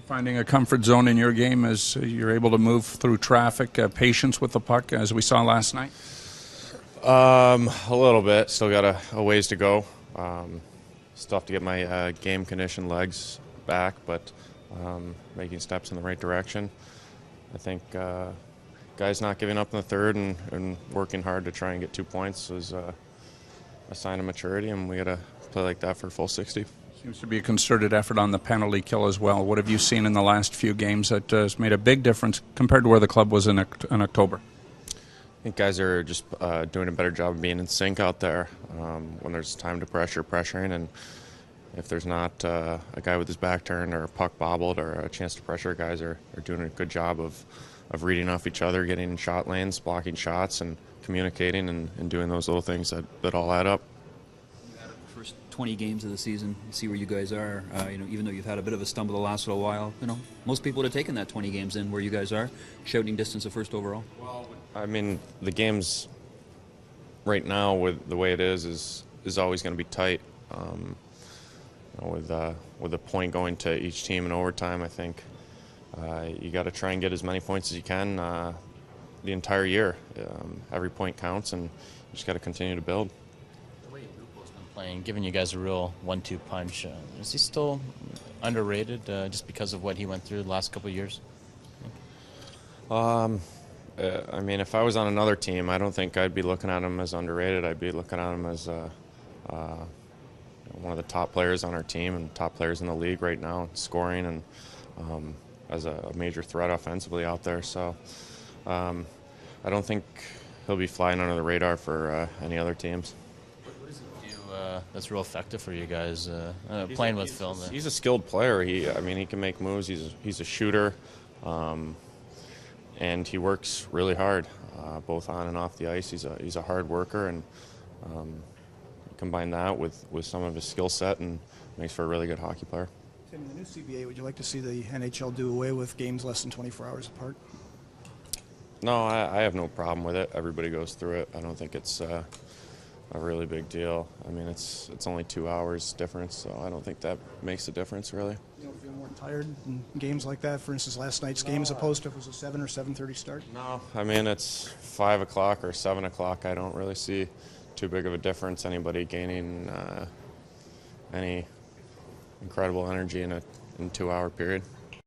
Finding a comfort zone in your game as you're able to move through traffic, patience with the puck, as we saw last night? A little bit. Still got a ways to go. Still have to get my game condition legs back, but making steps in the right direction. I think guys not giving up in the third and working hard to try and get 2 points is a sign of maturity, and we got to play like that for a full 60. Seems to be a concerted effort on the penalty kill as well. What have you seen in the last few games that has made a big difference compared to where the club was in October? I think guys are just doing a better job of being in sync out there when there's time to pressuring, and if there's not a guy with his back turned or a puck bobbled or a chance to pressure, guys are doing a good job of reading off each other, getting in shot lanes, blocking shots, and communicating and doing those little things that all add up. Out of the first 20 games of the season, see where you guys are. Even though you've had a bit of a stumble the last little while, most people would have taken that 20 games in where you guys are, shouting distance of first overall. Well, I mean, the games right now with the way it is always going to be tight. With a point going to each team in overtime, I think you got to try and get as many points as you can the entire year. Every point counts, and you just got to continue to build. The way Lupo's been playing, giving you guys a real 1-2 punch, is he still underrated just because of what he went through the last couple of years? I mean, if I was on another team, I don't think I'd be looking at him as underrated. I'd be looking at him as one of the top players on our team and top players in the league right now, scoring and as a major threat offensively out there. So I don't think he'll be flying under the radar for any other teams. What does he do that's real effective for you guys playing with Phil? He's a skilled player. He can make moves. He's a shooter, and he works really hard, both on and off the ice. He's a hard worker, and combine that with some of his skill set and makes for a really good hockey player. Tim, in the new CBA, would you like to see the NHL do away with games less than 24 hours apart? No, I have no problem with it. Everybody goes through it. I don't think it's a really big deal. I mean, it's only 2 hours difference, so I don't think that makes a difference, really. You don't feel more tired in games like that? For instance, last night's game, as opposed to if it was a 7 or 7:30 start? No, I mean, it's 5 o'clock or 7 o'clock. I don't really see too big of a difference. Anybody gaining any incredible energy in a 2-hour period.